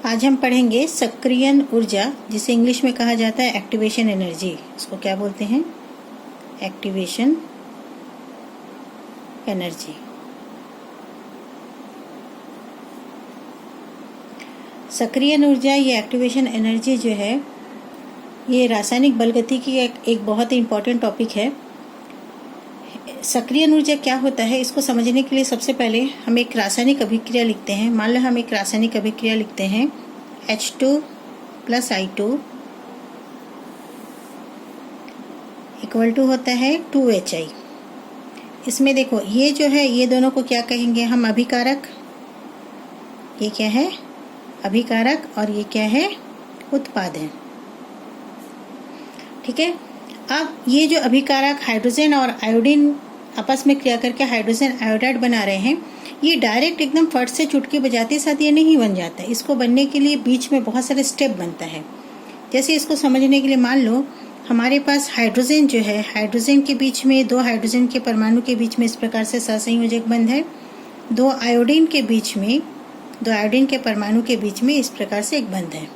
आज हम पढ़ेंगे सक्रियण ऊर्जा, जिसे इंग्लिश में कहा जाता है एक्टिवेशन एनर्जी। इसको क्या बोलते हैं? Activation energy. सक्रियण ऊर्जा या एक्टिवेशन एनर्जी जो है, ये रासायनिक बलगति की एक बहुत ही इम्पोर्टेंट टॉपिक है। सक्रियण ऊर्जा क्या होता है, इसको समझने के लिए सबसे पहले हम एक रासायनिक अभिक्रिया लिखते हैं। मान लो हम एक रासायनिक अभिक्रिया लिखते हैं H2 + I2 इक्वल टू होता है 2HI। इसमें देखो ये जो है, ये दोनों को क्या कहेंगे हम? अभिकारक। ये क्या है? अभिकारक। और ये क्या है? उत्पाद है। ठीक है। अब ये जो अभिकारक हाइड्रोजन और आयोडीन आपस में क्रिया करके हाइड्रोजन आयोडाइड बना रहे हैं, ये डायरेक्ट एकदम फट से चुटकी बजाते साथ ये नहीं बन जाता है। इसको बनने के लिए बीच में बहुत सारे स्टेप बनता है। जैसे इसको समझने के लिए मान लो हमारे पास हाइड्रोजन जो है, हाइड्रोजन के बीच में दो हाइड्रोजन के परमाणु के बीच में इस प्रकार से सहसंयोजक बंध है। दो आयोडीन के परमाणु के बीच में इस प्रकार से एक बंध है।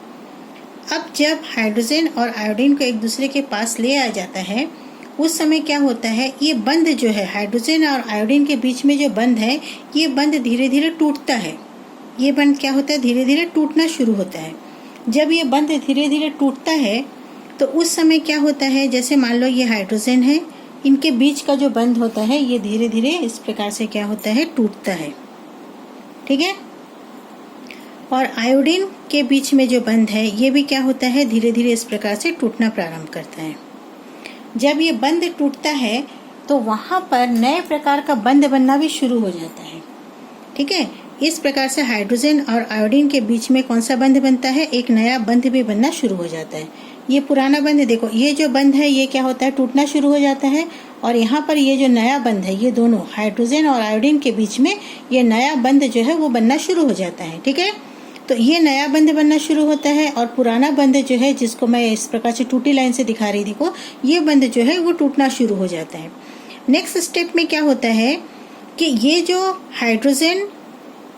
अब जब हाइड्रोजन और आयोडीन को एक दूसरे के पास ले आया जाता है, उस समय क्या होता है, ये बंध जो है हाइड्रोजन और आयोडीन के बीच में जो बंध है, ये बंध धीरे धीरे टूटता है। ये बंध क्या होता है? धीरे धीरे टूटना शुरू होता है। जब ये बंध धीरे धीरे टूटता है तो उस समय क्या होता है, जैसे मान लो ये हाइड्रोजन है, इनके बीच का जो बंध होता है ये धीरे धीरे इस प्रकार से क्या होता है? टूटता है। ठीक है। और आयोडीन के बीच में जो बंध है ये भी क्या होता है? धीरे धीरे इस प्रकार से टूटना प्रारंभ करता है। जब ये बंध टूटता है तो वहाँ पर नए प्रकार का बंध बनना भी शुरू हो जाता है। ठीक है। इस प्रकार से हाइड्रोजन और आयोडीन के बीच में कौन सा बंध बनता है? एक नया बंध भी बनना शुरू हो जाता है। ये पुराना बंध देखो, ये जो बंध है ये क्या होता है? टूटना शुरू हो जाता है। और यहाँ पर ये जो नया बंध है, ये दोनों हाइड्रोजन और आयोडीन के बीच में ये नया बंध जो है वो बनना शुरू हो जाता है। ठीक है। तो ये नया बंध बनना शुरू होता है और पुराना बंध जो है, जिसको मैं इस प्रकार से टूटी लाइन से दिखा रही देखो, ये बंध जो है वो टूटना शुरू हो जाता है। नेक्स्ट स्टेप में क्या होता है कि ये जो हाइड्रोजन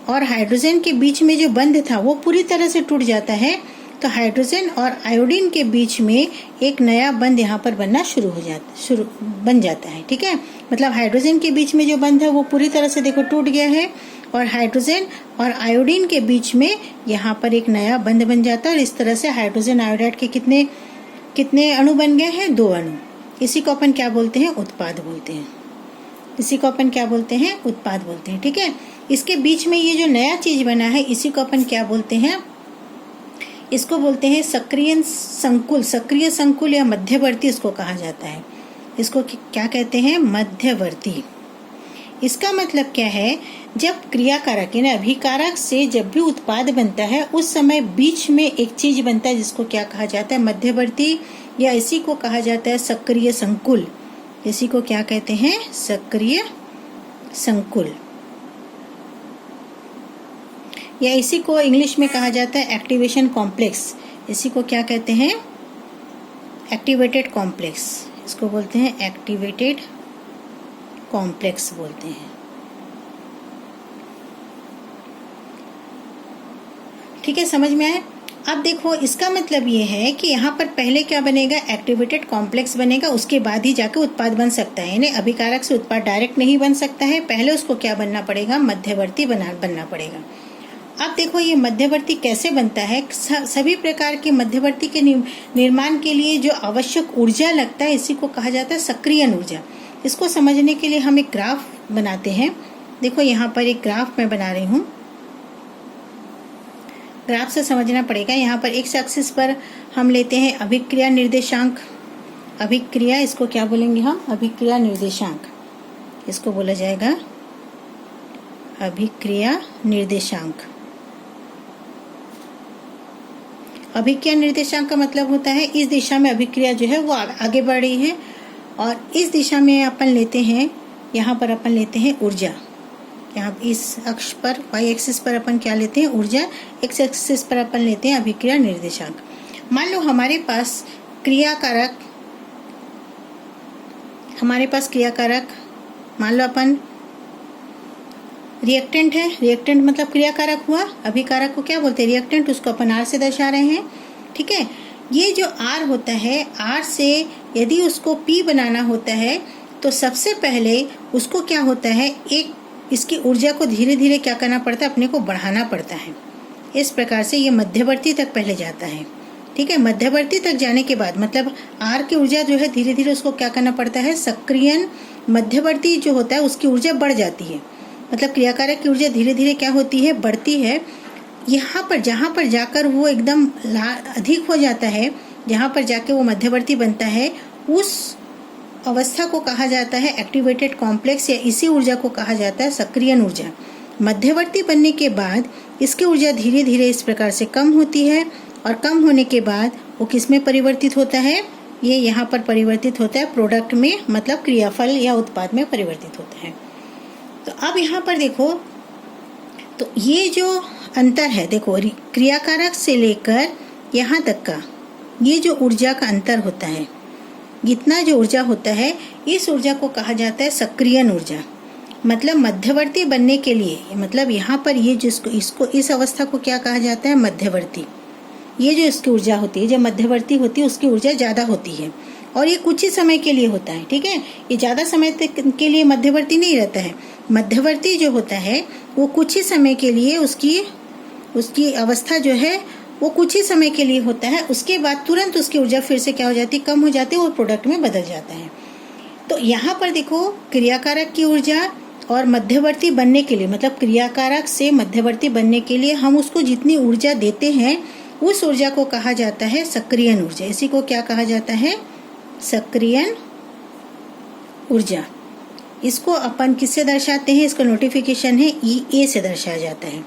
और हाइड्रोजन के बीच में जो बंध था वो पूरी तरह से टूट जाता है। तो हाइड्रोजन और आयोडीन के बीच में एक नया बंध यहाँ पर बनना बन जाता है। ठीक है। मतलब हाइड्रोजन के बीच में जो बंध है वो पूरी तरह से देखो टूट गया है और हाइड्रोजन और आयोडीन के बीच में यहाँ पर एक नया बंध बन जाता है। और इस तरह से हाइड्रोजन आयोडाइड के कितने अणु बन गए हैं? 2 अणु। इसी को अपन क्या बोलते हैं? उत्पाद बोलते हैं। इसी को अपन क्या बोलते हैं? उत्पाद बोलते हैं। ठीक है। इसके बीच में ये जो नया चीज बना है, इसी को अपन क्या बोलते हैं? इसको बोलते हैं सक्रिय संकुल। सक्रिय संकुल या मध्यवर्ती इसको कहा जाता है। इसको क्या कहते हैं? मध्यवर्ती। इसका मतलब क्या है, जब क्रियाकारक यानी अभिकारक से जब भी उत्पाद बनता है, उस समय बीच में एक चीज बनता है जिसको क्या कहा जाता है? मध्यवर्ती, या इसी को कहा जाता है सक्रिय संकुल। इसी को क्या कहते हैं? सक्रिय संकुल, या इसी को इंग्लिश में कहा जाता है एक्टिवेशन कॉम्प्लेक्स। इसी को क्या कहते हैं? Activated complex. इसको बोलते हैं एक्टिवेटेड कॉम्प्लेक्स बोलते हैं। ठीक है, समझ में आया? अब देखो इसका मतलब ये है कि यहाँ पर पहले क्या बनेगा? एक्टिवेटेड कॉम्प्लेक्स बनेगा, उसके बाद ही जाके उत्पाद बन सकता है। यानी अभिकारक से उत्पाद डायरेक्ट नहीं बन सकता है, पहले उसको क्या बनना पड़ेगा? मध्यवर्ती बनना पड़ेगा। अब देखो ये मध्यवर्ती कैसे बनता है। सभी प्रकार के मध्यवर्ती के निर्माण के लिए जो आवश्यक ऊर्जा लगता है, इसी को कहा जाता है सक्रियण ऊर्जा। इसको समझने के लिए हम एक ग्राफ बनाते हैं। देखो यहाँ पर एक ग्राफ मैं बना रही हूँ। ग्राफ से समझना पड़ेगा। यहाँ पर एक्स एक्सिस पर हम लेते हैं अभिक्रिया निर्देशांक। अभिक्रिया, इसको क्या बोलेंगे हम? अभिक्रिया निर्देशांक। इसको बोला जाएगा अभिक्रिया निर्देशांक। अभिक्रिया निर्देशांक का मतलब होता है इस दिशा में अभिक्रिया जो है वो आगे बढ़ रही है, और इस दिशा में अपन लेते हैं, यहाँ पर अपन लेते हैं ऊर्जा। यहाँ इस अक्ष पर वाई एक्सिस पर अपन क्या लेते हैं? ऊर्जा। एक्स एक्सिस पर अपन लेते हैं अभिक्रिया निर्देशांक। मान लो हमारे पास क्रियाकारक मान लो अपन रिएक्टेंट है, रिएक्टेंट मतलब क्रियाकारक हुआ, अभिकारक को क्या बोलते हैं, रिएक्टेंट, उसको अपन R से दर्शा रहे हैं। ठीक है, ये जो R होता है, R से यदि उसको P बनाना होता है तो सबसे पहले उसको क्या होता है, एक इसकी ऊर्जा को धीरे धीरे क्या करना पड़ता है, अपने को बढ़ाना पड़ता है। इस प्रकार से ये मध्यवर्ती तक पहले जाता है। ठीक है, मध्यवर्ती तक जाने के बाद मतलब R की ऊर्जा जो है धीरे धीरे उसको क्या करना पड़ता है, सक्रियन मध्यवर्ती जो होता है उसकी ऊर्जा बढ़ जाती है। मतलब क्रियाकारक की ऊर्जा धीरे धीरे क्या होती है, बढ़ती है। यहाँ पर जहाँ पर जाकर वो एकदम अधिक हो जाता है, जहाँ पर जाके वो मध्यवर्ती बनता है, उस अवस्था को कहा जाता है एक्टिवेटेड कॉम्प्लेक्स, या इसी ऊर्जा को कहा जाता है सक्रियन ऊर्जा। मध्यवर्ती बनने के बाद इसकी ऊर्जा धीरे धीरे इस प्रकार से कम होती है, और कम होने के बाद वो किस में परिवर्तित होता है, ये यहाँ पर परिवर्तित होता है प्रोडक्ट में, मतलब क्रियाफल या उत्पाद में परिवर्तित होता है। तो अब यहाँ पर देखो, तो ये जो अंतर है, देखो क्रियाकारक से लेकर यहाँ तक का ये जो ऊर्जा का अंतर होता है, इतना जो ऊर्जा होता है, इस ऊर्जा को कहा जाता है सक्रियन ऊर्जा। मतलब मध्यवर्ती बनने के लिए, मतलब यहाँ पर ये जिसको इसको इस अवस्था को क्या कहा जाता है, मध्यवर्ती। ये जो इसकी ऊर्जा होती है, जब मध्यवर्ती होती है उसकी ऊर्जा ज़्यादा होती है, और ये कुछ ही समय के लिए होता है। ठीक है, ये ज़्यादा समय तक के लिए मध्यवर्ती नहीं रहता है। मध्यवर्ती जो होता है वो कुछ ही समय के लिए उसकी अवस्था जो है वो कुछ ही समय के लिए होता है। उसके बाद तुरंत उसकी ऊर्जा फिर से क्या हो जाती है, कम हो जाती है और प्रोडक्ट में बदल जाता है। तो यहाँ पर देखो, क्रियाकारक की ऊर्जा और मध्यवर्ती बनने के लिए, मतलब क्रियाकारक से मध्यवर्ती बनने के लिए हम उसको जितनी ऊर्जा देते हैं, उस ऊर्जा को कहा जाता है सक्रियन ऊर्जा। इसी को क्या कहा जाता है, सक्रियन ऊर्जा। इसको अपन किससे दर्शाते हैं, इसका नोटिफिकेशन है EA से दर्शाया जाता है।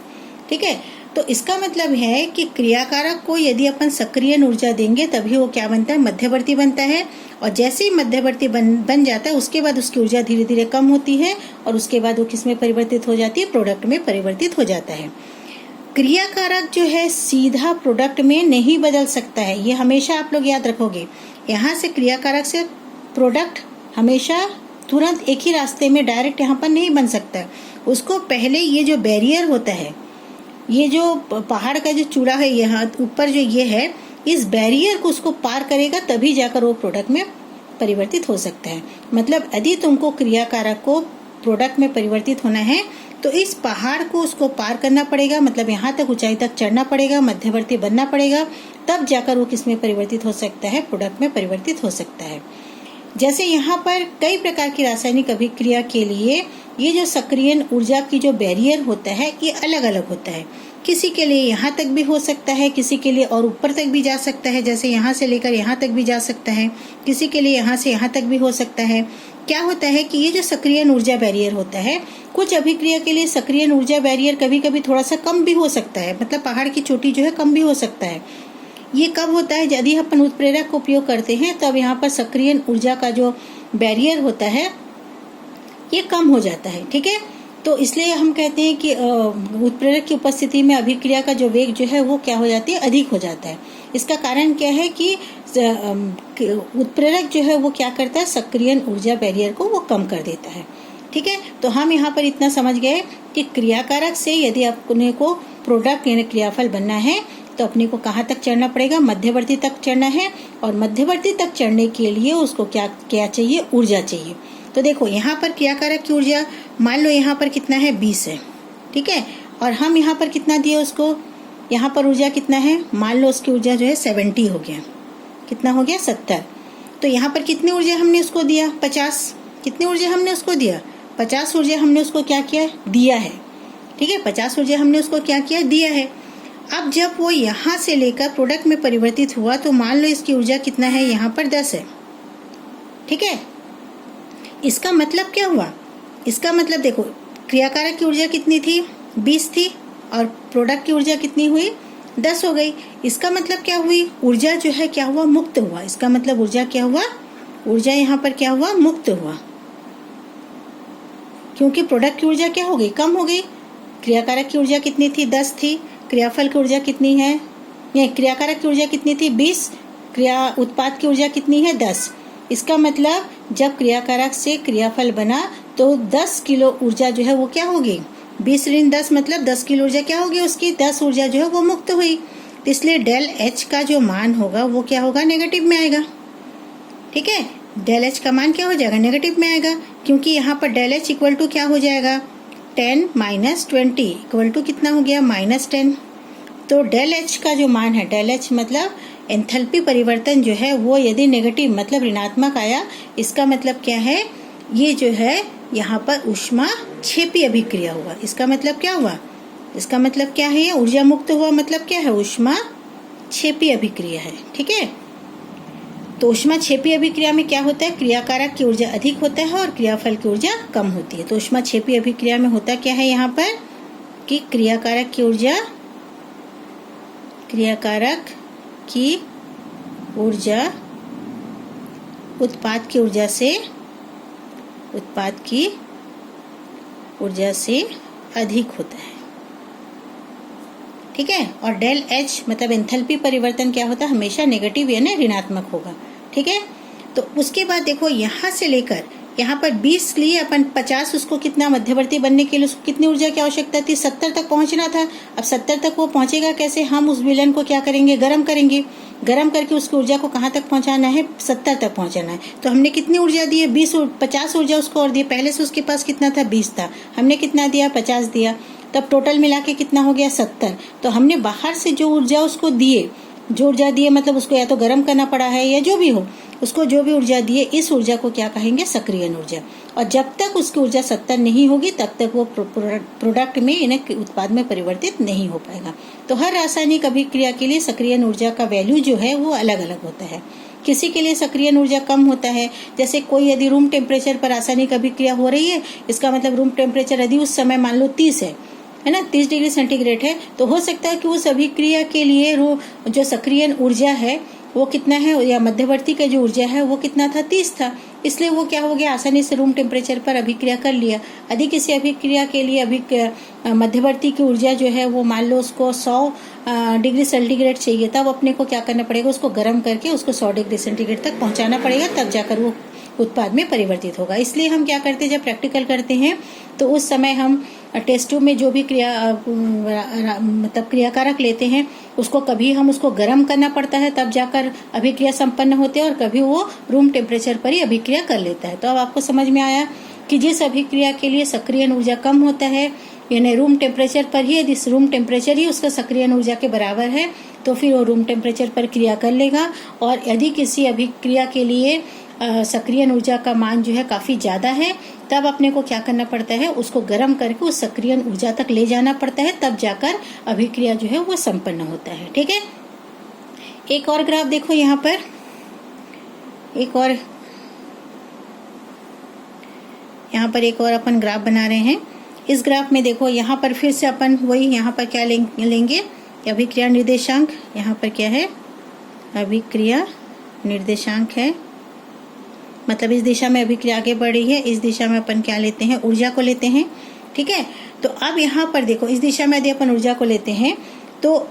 ठीक है, तो इसका मतलब है कि क्रियाकारक को यदि अपन सक्रियन ऊर्जा देंगे तभी वो क्या बनता है, मध्यवर्ती बनता है। और जैसे ही मध्यवर्ती बन जाता है उसके बाद उसकी ऊर्जा धीरे धीरे कम होती है, और उसके बाद वो किस में परिवर्तित हो जाती है, प्रोडक्ट में परिवर्तित हो जाता है। क्रियाकारक जो है सीधा प्रोडक्ट में नहीं बदल सकता है, ये हमेशा आप लोग याद रखोगे। यहाँ से क्रियाकारक से प्रोडक्ट हमेशा तुरंत एक ही रास्ते में डायरेक्ट यहाँ पर नहीं बन सकता है। उसको पहले ये जो बैरियर होता है, ये जो पहाड़ का जो चूड़ा है यहाँ ऊपर जो ये है, इस बैरियर को उसको पार करेगा तभी जाकर वो प्रोडक्ट में परिवर्तित हो सकता है। मतलब यदि तुमको क्रियाकारक को प्रोडक्ट में परिवर्तित होना है तो इस पहाड़ को उसको पार करना पड़ेगा, मतलब यहाँ तक ऊंचाई तक चढ़ना पड़ेगा, मध्यवर्ती बनना पड़ेगा, तब जाकर वो किस में परिवर्तित हो सकता है, प्रोडक्ट में परिवर्तित हो सकता है। जैसे यहाँ पर कई प्रकार की रासायनिक अभिक्रिया के लिए ये जो सक्रियन ऊर्जा की जो बैरियर होता है ये अलग अलग होता है। किसी के लिए यहाँ तक भी हो सकता है, किसी के लिए और ऊपर तक भी जा सकता है, जैसे यहाँ से लेकर यहाँ तक भी जा सकता है, किसी के लिए यहाँ से यहाँ तक भी हो सकता है। क्या होता है कि ये जो सक्रियन ऊर्जा बैरियर होता है, कुछ अभिक्रिया के लिए सक्रियन ऊर्जा बैरियर कभी कभी थोड़ा सा कम भी हो सकता है, मतलब पहाड़ की चोटी जो है कम भी हो सकता है। ये कब होता है, यदि अपन उत्प्रेरक का उपयोग करते हैं तब यहाँ पर सक्रियन ऊर्जा का जो बैरियर होता है ये कम हो जाता है। ठीक है, तो इसलिए हम कहते हैं कि उत्प्रेरक की उपस्थिति में अभिक्रिया का जो वेग जो है वो क्या हो जाती है, अधिक हो जाता है। इसका कारण क्या है कि उत्प्रेरक जो है वो क्या करता है, सक्रियन ऊर्जा बैरियर को वो कम कर देता है। ठीक है, तो हम यहाँ पर इतना समझ गए कि क्रियाकारक से यदि अपने को प्रोडक्ट यानी क्रियाफल बनना है तो अपने को कहाँ तक चढ़ना पड़ेगा, मध्यवर्ती तक चढ़ना है। और मध्यवर्ती तक चढ़ने के लिए उसको क्या चाहिए, ऊर्जा चाहिए। तो देखो यहाँ पर क्रियाकारक की ऊर्जा मान लो यहाँ पर कितना है, 20 है। ठीक है, और हम यहाँ पर कितना दिए उसको, यहाँ पर ऊर्जा कितना है, मान लो उसकी ऊर्जा जो है 70 हो गया, कितना हो गया 70। तो यहाँ पर कितनी ऊर्जा हमने उसको दिया, 50। कितनी ऊर्जा हमने उसको दिया, 50 ऊर्जा हमने उसको क्या किया, दिया है। ठीक है, 50 ऊर्जा हमने उसको क्या किया, दिया है। अब जब वो यहाँ से लेकर प्रोडक्ट में परिवर्तित हुआ तो मान लो इसकी ऊर्जा कितना है, यहाँ पर 10 है। ठीक है, इसका मतलब क्या हुआ, इसका मतलब देखो क्रियाकारक की ऊर्जा कितनी थी, 20 थी, और प्रोडक्ट की ऊर्जा कितनी हुई, 10 हो गई। इसका मतलब क्या हुई, ऊर्जा जो है क्या हुआ, मुक्त हुआ। इसका मतलब ऊर्जा क्या हुआ, ऊर्जा यहाँ पर क्या हुआ, मुक्त हुआ, क्योंकि प्रोडक्ट की ऊर्जा क्या हो गई, कम हो गई। क्रियाकारक की ऊर्जा कितनी थी, 10 थी। क्रियाफल की ऊर्जा कितनी है, या क्रियाकारक की ऊर्जा कितनी थी, 20। क्रिया उत्पाद की ऊर्जा कितनी है, 10। इसका मतलब जब क्रियाकारक से क्रियाफल बना तो 10 किलो ऊर्जा जो है वो क्या होगी, 20 ऋण 10 मतलब 10 किलो ऊर्जा क्या होगी उसकी, 10 ऊर्जा जो है वो मुक्त हुई। तो इसलिए डेल एच का जो मान होगा वो क्या होगा, नेगेटिव में आएगा। ठीक है, डेल एच का मान क्या हो जाएगा, नेगेटिव में आएगा, क्योंकि यहाँ पर डेल एच इक्वल टू क्या हो जाएगा, 10 - 20 इक्वल टू कितना हो गया, -10। तो डेल एच का जो मान है, डेल एच मतलब एंथैल्पी परिवर्तन जो है वो यदि नेगेटिव मतलब ऋणात्मक आया, इसका मतलब क्या है, ये जो है यहाँ पर ऊष्मा क्षेपी अभिक्रिया हुआ। इसका मतलब क्या हुआ, इसका मतलब क्या है, ये ऊर्जा मुक्त हुआ मतलब क्या है, ऊष्मा क्षेपी अभिक्रिया है। ठीक है, तो ऊष्मा क्षेपी अभिक्रिया में क्या होता है, क्रियाकारक की ऊर्जा अधिक होता है और क्रियाफल की ऊर्जा कम होती है। तो ऊष्मा क्षेपी अभिक्रिया में होता क्या है यहाँ पर कि क्रियाकारक की ऊर्जा उत्पाद की ऊर्जा से अधिक होता है। ठीक है, और डेल एच मतलब एंथैल्पी परिवर्तन क्या होता है, हमेशा नेगेटिव यानी ऋणात्मक होगा। ठीक है, तो उसके बाद देखो यहाँ से लेकर यहाँ पर 20 लिए अपन 50, उसको कितना मध्यवर्ती बनने के लिए उसको कितनी ऊर्जा की आवश्यकता थी, 70 तक पहुंचना था। अब 70 तक वो पहुंचेगा कैसे, हम उस विलयन को क्या करेंगे, गर्म करेंगे। गर्म करके उसकी ऊर्जा को कहाँ तक पहुंचाना है, 70 तक पहुंचाना है। तो हमने कितनी ऊर्जा दी है, 50 ऊर्जा उसको और दी। पहले से उसके पास कितना था, 20 था, हमने कितना दिया, 50 दिया, तब टोटल मिला के कितना हो गया, 70। तो हमने बाहर से जो ऊर्जा उसको दिए, जो ऊर्जा दिए मतलब उसको या तो गर्म करना पड़ा है या जो भी हो, उसको जो भी ऊर्जा दिए, इस ऊर्जा को क्या कहेंगे, सक्रियण ऊर्जा। और जब तक उसकी ऊर्जा 70 नहीं होगी तब तक वो प्रोडक्ट में यानी उत्पाद में परिवर्तित नहीं हो पाएगा। तो हर रासायनिक अभिक्रिया के लिए सक्रियण ऊर्जा का वैल्यू जो है वो अलग अलग होता है। किसी के लिए सक्रियण ऊर्जा कम होता है, जैसे कोई यदि रूम टेम्परेचर पर रासायनिक अभिक्रिया हो रही है, इसका मतलब रूम टेम्परेचर यदि उस समय मान लो 30 है ना, 30 डिग्री सेंटीग्रेड है, तो हो सकता है कि उस अभिक्रिया के लिए जो सक्रियण ऊर्जा है वो कितना है, या मध्यवर्ती का जो ऊर्जा है वो कितना था, 30 था। इसलिए वो क्या हो गया, आसानी से रूम टेम्परेचर पर अभिक्रिया कर लिया। यदि किसी अभिक्रिया के लिए मध्यवर्ती की ऊर्जा जो है वो मान लो उसको 100 डिग्री सेंटीग्रेड चाहिए, तब अपने को क्या करना पड़ेगा, उसको गर्म करके उसको 100 डिग्री सेंटीग्रेड तक पहुंचाना पड़ेगा, तब जाकर वो उत्पाद में परिवर्तित होगा। इसलिए हम क्या करते हैं, जब प्रैक्टिकल करते हैं तो उस समय हम टेस्ट ट्यूब में जो भी क्रियाकारक लेते हैं, उसको कभी हम उसको गर्म करना पड़ता है तब जाकर अभिक्रिया संपन्न होते हैं, और कभी वो रूम टेम्परेचर पर ही अभिक्रिया कर लेता है। तो अब आपको समझ में आया कि जिस अभिक्रिया के लिए सक्रियण ऊर्जा कम होता है, यानी रूम टेम्परेचर पर ही, यदि रूम टेम्परेचर ही उसका सक्रियण ऊर्जा के बराबर है तो फिर वो रूम टेम्परेचर पर क्रिया कर लेगा। और यदि किसी अभिक्रिया के लिए सक्रियण ऊर्जा का मान जो है काफी ज्यादा है, तब अपने को क्या करना पड़ता है, उसको गर्म करके उस सक्रियण ऊर्जा तक ले जाना पड़ता है, तब जाकर अभिक्रिया जो है वो संपन्न होता है। ठीक है, एक और ग्राफ देखो, यहाँ पर एक और अपन ग्राफ बना रहे हैं। इस ग्राफ में देखो, यहाँ पर फिर से अपन वही यहाँ पर क्या लेंगे, अभिक्रिया निर्देशांक। यहाँ पर क्या है, अभिक्रिया निर्देशांक है, मतलब इस दिशा में अभिक्रिया आगे बढ़ रही है, इस दिशा में अपन क्या लेते हैं, ऊर्जा को लेते हैं। ठीक है, तो अब यहाँ पर देखो, इस दिशा में यदि अपन ऊर्जा को लेते हैं तो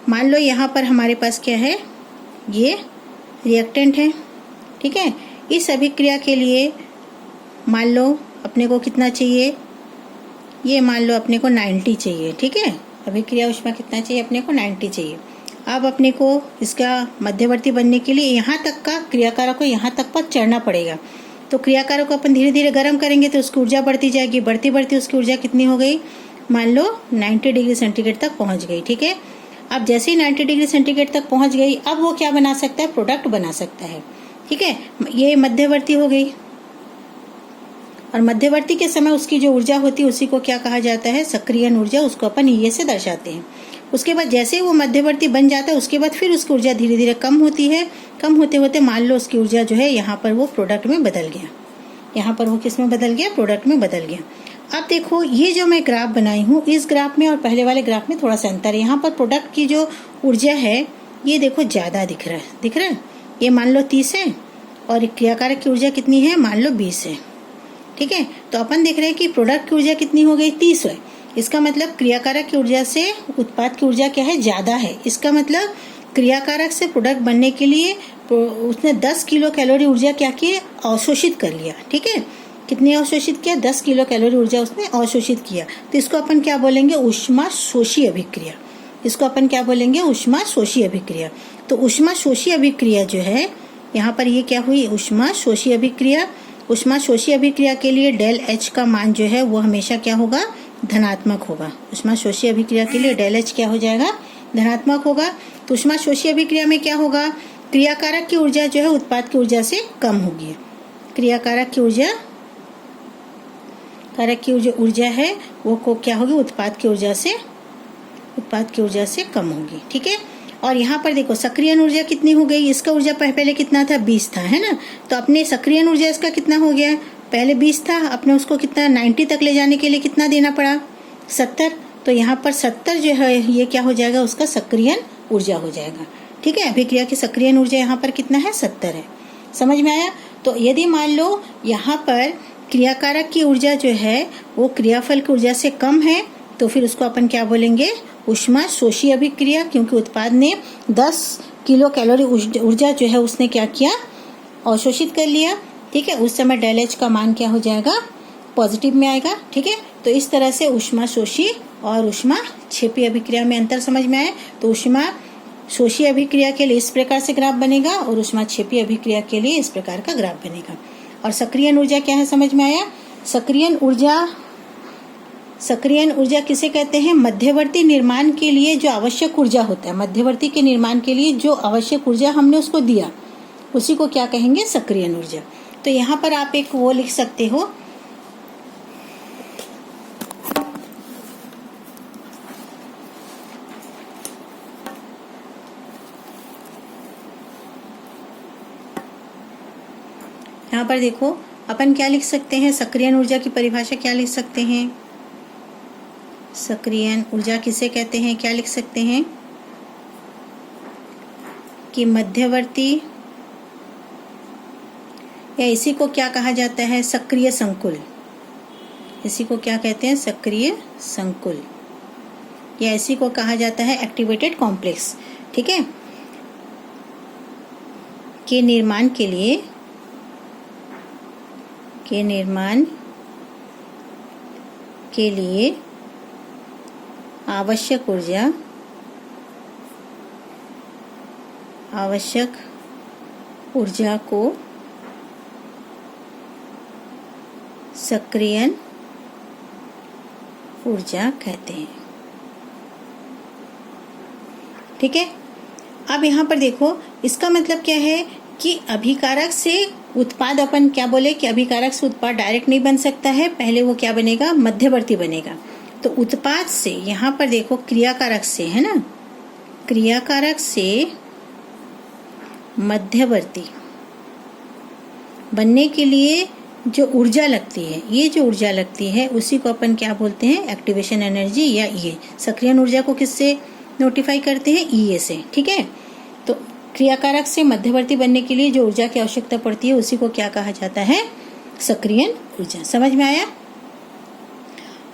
मान लो यहाँ पर हमारे पास क्या है, ये रिएक्टेंट है। ठीक है, इस अभिक्रिया के लिए मान लो अपने को कितना चाहिए, ये मान लो अपने को 90 चाहिए। ठीक है, अभिक्रिया ऊष्मा कितना चाहिए, अपने को 90 चाहिए। अब अपने को इसका मध्यवर्ती बनने के लिए यहाँ तक का क्रियाकारक को यहाँ तक पर चढ़ना पड़ेगा। तो क्रियाकारक को अपन धीरे धीरे गर्म करेंगे तो उसकी ऊर्जा बढ़ती जाएगी, बढ़ती बढ़ती उसकी ऊर्जा कितनी हो गई, मान लो 90 डिग्री सेंटीग्रेड तक पहुंच गई। ठीक है, अब जैसे ही 90 डिग्री सेंटीग्रेड तक पहुंच गई, अब वो क्या बना सकता है, प्रोडक्ट बना सकता है। ठीक है, ये मध्यवर्ती हो गई, और मध्यवर्ती के समय उसकी जो ऊर्जा होती है उसी को क्या कहा जाता है, सक्रियण ऊर्जा। उसको अपन ये से दर्शाते हैं। उसके बाद जैसे वो मध्यवर्ती बन जाता है, उसके बाद फिर उसकी ऊर्जा धीरे धीरे कम होती है। कम होते होते मान लो उसकी ऊर्जा जो है यहाँ पर वो प्रोडक्ट में बदल गया, यहाँ पर वो किस में बदल गया, प्रोडक्ट में बदल गया। अब देखो, ये जो मैं ग्राफ बनाई हूँ, इस ग्राफ में और पहले वाले ग्राफ में थोड़ा सा अंतर है। यहाँ पर प्रोडक्ट की जो ऊर्जा है ये देखो ज्यादा दिख रहा है, ये मान लो 30 है, और क्रियाकारक की ऊर्जा कितनी है, मान लो 20 है। ठीक है, तो अपन देख रहे हैं कि प्रोडक्ट की ऊर्जा कितनी हो गई, 30 है। इसका मतलब क्रियाकारक की ऊर्जा से उत्पाद की ऊर्जा क्या है, ज्यादा है। इसका मतलब क्रियाकारक से प्रोडक्ट बनने के लिए उसने 10 किलो कैलोरी ऊर्जा क्या की, अवशोषित कर लिया। ठीक है, कितनी अवशोषित किया, 10 किलो कैलोरी ऊर्जा उसने अवशोषित किया। तो इसको अपन क्या बोलेंगे, ऊष्मा शोषी अभिक्रिया। इसको अपन क्या बोलेंगे, ऊष्मा शोषी अभिक्रिया। तो ऊष्मा शोषी अभिक्रिया जो है यहाँ पर ये क्या हुई, ऊष्मा शोषी अभिक्रिया। ऊष्मा शोषी अभिक्रिया के लिए डेल एच का मान जो है वो हमेशा क्या होगा, धनात्मक होगा। ऊष्मा शोषी अभिक्रिया के लिए डेल एच क्या हो जाएगा, धनात्मक होगा। तो ऊष्मा शोषी अभिक्रिया में क्या होगा, क्रियाकारक की ऊर्जा जो है उत्पाद की ऊर्जा से कम होगी। क्रियाकारक की ऊर्जा ऊर्जा है वो को क्या होगी, उत्पाद की ऊर्जा से कम होगी। ठीक है। और यहाँ पर देखो सक्रियण ऊर्जा कितनी हो गई, इसका ऊर्जा पहले कितना था, 20 था, है ना। तो अपने सक्रियण ऊर्जा इसका कितना हो गया, पहले 20 था, अपने उसको कितना 90 तक ले जाने के लिए कितना देना पड़ा, 70। तो यहाँ पर 70 जो है ये क्या हो जाएगा, उसका सक्रियण ऊर्जा हो जाएगा। ठीक है। अभिक्रिया की सक्रियण ऊर्जा यहाँ पर कितना है, 70 है। समझ में आया। तो यदि मान लो यहाँ पर क्रियाकारक की ऊर्जा जो है वो क्रियाफल की ऊर्जा से कम है, तो फिर उसको अपन क्या बोलेंगे, ऊष्मा शोषी अभिक्रिया, क्योंकि उत्पाद ने 10 किलो कैलोरी ऊर्जा जो है उसने क्या किया, अवशोषित कर लिया। ठीक है। उस समय डेल एच का मान क्या हो जाएगा, पॉजिटिव में आएगा। ठीक है। तो इस तरह से ऊष्मा शोषी और ऊष्मा क्षेपी अभिक्रिया में अंतर समझ में आए। तो ऊष्मा शोषी अभिक्रिया के लिए इस प्रकार से ग्राफ बनेगा और ऊष्मा क्षेपी अभिक्रिया के लिए इस प्रकार का ग्राफ बनेगा। और सक्रियण ऊर्जा क्या है, समझ में आया। सक्रियण ऊर्जा किसे कहते हैं, मध्यवर्ती निर्माण के लिए जो आवश्यक ऊर्जा होता है, मध्यवर्ती के निर्माण के लिए जो आवश्यक ऊर्जा हमने उसको दिया, उसी को क्या कहेंगे, सक्रियण ऊर्जा। तो यहाँ पर आप एक वो लिख सकते हो, यहाँ पर देखो अपन क्या लिख सकते हैं, सक्रियण ऊर्जा की परिभाषा क्या लिख सकते हैं, सक्रियण ऊर्जा किसे कहते हैं, क्या लिख सकते हैं कि मध्यवर्ती, या इसी को क्या कहा जाता है, सक्रिय संकुल। इसी को क्या कहते हैं, सक्रिय संकुल, या इसी को कहा जाता है एक्टिवेटेड कॉम्प्लेक्स। ठीक है। के निर्माण के लिए आवश्यक ऊर्जा को सक्रियण ऊर्जा कहते हैं। ठीक है। अब यहाँ पर देखो इसका मतलब क्या है कि अभिकारक से उत्पाद, अपन क्या बोले कि अभिकारक से उत्पाद डायरेक्ट नहीं बन सकता है, पहले वो क्या बनेगा, मध्यवर्ती बनेगा। तो उत्पाद से यहाँ पर देखो क्रियाकारक से, है ना, क्रियाकारक से मध्यवर्ती बनने के लिए जो ऊर्जा लगती है, ये जो ऊर्जा लगती है उसी को अपन क्या बोलते हैं, एक्टिवेशन एनर्जी, या ये सक्रियण ऊर्जा को किससे नोटिफाई करते हैं, ई से। ठीक है। तो क्रियाकारक से मध्यवर्ती बनने के लिए जो ऊर्जा की आवश्यकता पड़ती है उसी को क्या कहा जाता है, सक्रियण ऊर्जा। समझ में आया।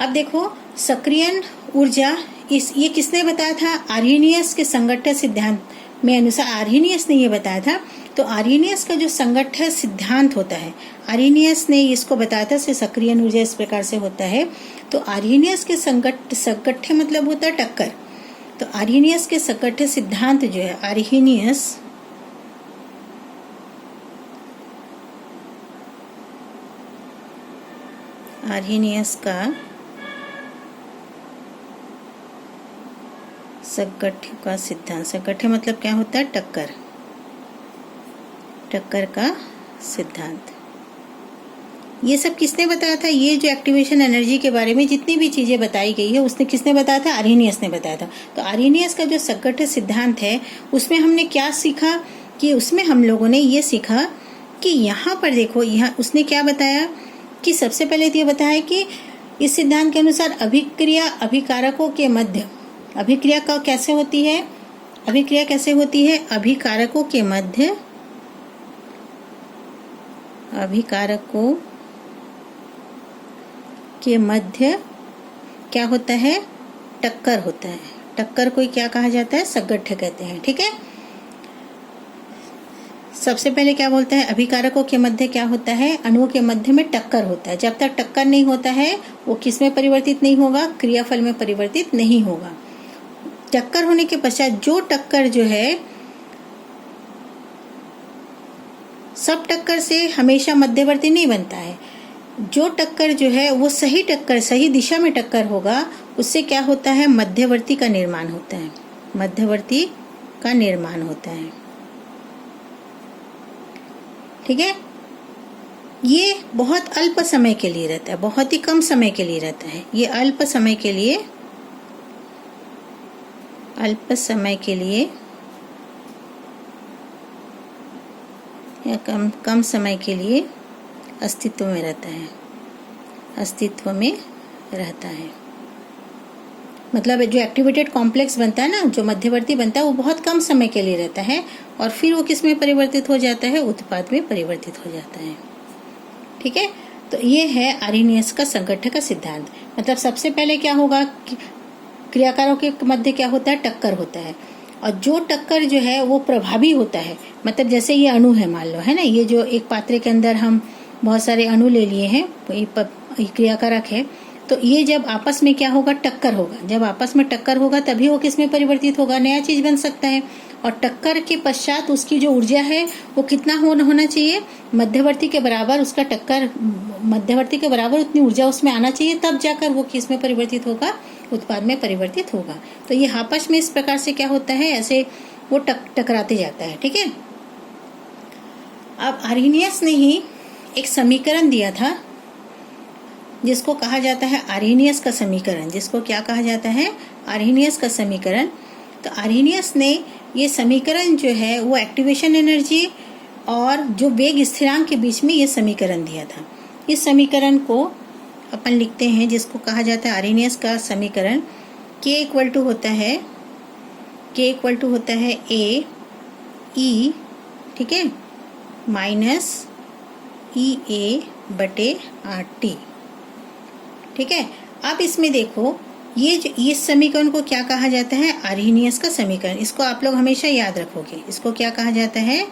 अब देखो सक्रियण ऊर्जा ये किसने बताया था, आर्हेनियस के संगठन सिद्धांत में अनुसार आर्हेनियस ने ये बताया था। तो आर्हेनियस का जो संगठन सिद्धांत होता है, आर्हेनियस ने इसको बताया था से सक्रियण ऊर्जा इस प्रकार से होता है। तो आर्हेनियस के संगठन मतलब होता है टक्कर। तो आर्हेनियस के संगठन सिद्धांत जो है, आर्हेनियस का संगठन का सिद्धांत, संगठन मतलब क्या होता है, टक्कर का सिद्धांत। ये सब किसने बताया था, ये जो एक्टिवेशन एनर्जी के बारे में जितनी भी चीजें बताई गई है उसने किसने बताया था, आर्हेनियस ने बताया था। तो आर्हेनियस का जो संगठन सिद्धांत है उसमें हमने क्या सीखा कि उसमें हम लोगों ने ये सीखा कि यहाँ पर देखो, यहाँ उसने क्या बताया कि सबसे पहले तो ये बताया कि इस सिद्धांत के अनुसार अभिक्रिया अभिकारकों के मध्य, अभिक्रिया का कैसे होती है, अभिक्रिया कैसे होती है, अभिकारकों के मध्य क्या होता है, टक्कर होता है। टक्कर को क्या कहा जाता है, संगठन कहते हैं। ठीक है। सबसे पहले क्या बोलते हैं, अभिकारकों के मध्य क्या होता है, अणुओं के मध्य में टक्कर होता है। जब तक टक्कर नहीं होता है वो किस में परिवर्तित नहीं होगा, क्रियाफल में परिवर्तित नहीं होगा। टक्कर होने के पश्चात जो टक्कर जो है, सब टक्कर से हमेशा मध्यवर्ती नहीं बनता है। जो टक्कर जो है वो सही टक्कर, सही दिशा में टक्कर होगा, उससे क्या होता है, मध्यवर्ती का निर्माण होता है। मध्यवर्ती का निर्माण होता है। ठीक है, ये बहुत अल्प समय के लिए रहता है, बहुत ही कम समय के लिए रहता है। ये अल्प समय के लिए या कम समय के लिए अस्तित्व में रहता है। मतलब जो एक्टिवेटेड कॉम्प्लेक्स बनता है ना, जो मध्यवर्ती बनता है, वो बहुत कम समय के लिए रहता है और फिर वो किस में परिवर्तित हो जाता है, उत्पाद में परिवर्तित हो जाता है। ठीक है, तो ये है आर्हेनियस का संगठक का सिद्धांत। मतलब सबसे पहले क्या होगा, क्रियाकारों के मध्य क्या होता है, टक्कर होता है, और जो टक्कर जो है वो प्रभावी होता है। मतलब जैसे ये अणु है, मान लो, है ना, ये जो एक पात्र के अंदर हम बहुत सारे अणु ले लिए हैं, ये क्रियाकारक है, तो ये जब आपस में क्या होगा, टक्कर होगा। जब आपस में टक्कर होगा तभी वो किस में परिवर्तित होगा, नया चीज बन सकता है। और टक्कर के पश्चात उसकी जो ऊर्जा है वो कितना होना चाहिए, मध्यवर्ती के बराबर। उसका टक्कर मध्यवर्ती के बराबर उतनी ऊर्जा उसमें आना चाहिए, तब जाकर वो किस में परिवर्तित होगा, उत्पाद में परिवर्तित होगा। तो ये आपस में इस प्रकार से क्या होता है, ऐसे वो टकराते जाता है। ठीक है, अब आर्हेनियस ने ही एक समीकरण दिया था जिसको कहा जाता है आर्हेनियस का समीकरण। जिसको क्या कहा जाता है, आर्हेनियस का समीकरण। तो आर्हेनियस ने ये समीकरण जो है वो एक्टिवेशन एनर्जी और जो वेग स्थिरांक के बीच में ये समीकरण दिया था। इस समीकरण को अपन लिखते हैं, जिसको कहा जाता है आर्हेनियस का समीकरण। K इक्वल टू होता है A E, ठीक है, माइनस EA बटे RT। ठीक है, अब इसमें देखो, ये जो इस समीकरण को क्या कहा जाता है, आर्हेनियस का समीकरण। इसको आप लोग हमेशा याद रखोगे। इसको क्या कहा जाता है,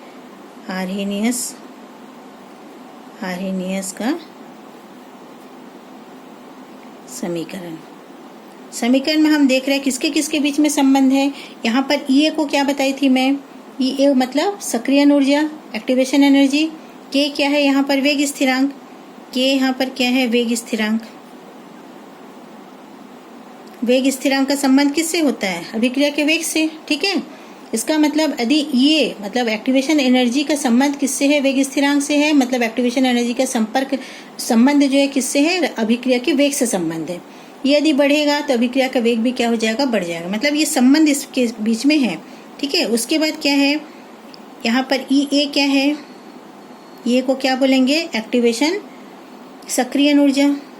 आर्हेनियस का समीकरण। समीकरण में हम देख रहे हैं किसके किसके बीच में संबंध है। यहाँ पर EA को क्या बताई थी मैं, EA मतलब सक्रियण ऊर्जा, एक्टिवेशन एनर्जी। K क्या है यहाँ पर, वेग स्थिरांक। K यहाँ पर क्या है, वेग स्थिरांक। वेग स्थिरांक का संबंध किससे होता है, अभिक्रिया के वेग से। ठीक है, इसका मतलब यदि ये मतलब एक्टिवेशन एनर्जी का संबंध किससे है, वेग स्थिरांक से है। मतलब एक्टिवेशन एनर्जी का संबंध जो है किससे है, अभिक्रिया के वेग से संबंध है। ये यदि बढ़ेगा तो अभिक्रिया का वेग भी क्या हो जाएगा, बढ़ जाएगा। मतलब ये संबंध इसके बीच में है। ठीक है, उसके बाद क्या है, यहाँ पर EA क्या है, ये को क्या बोलेंगे, एक्टिवेशन सक्रियण ऊर्जा।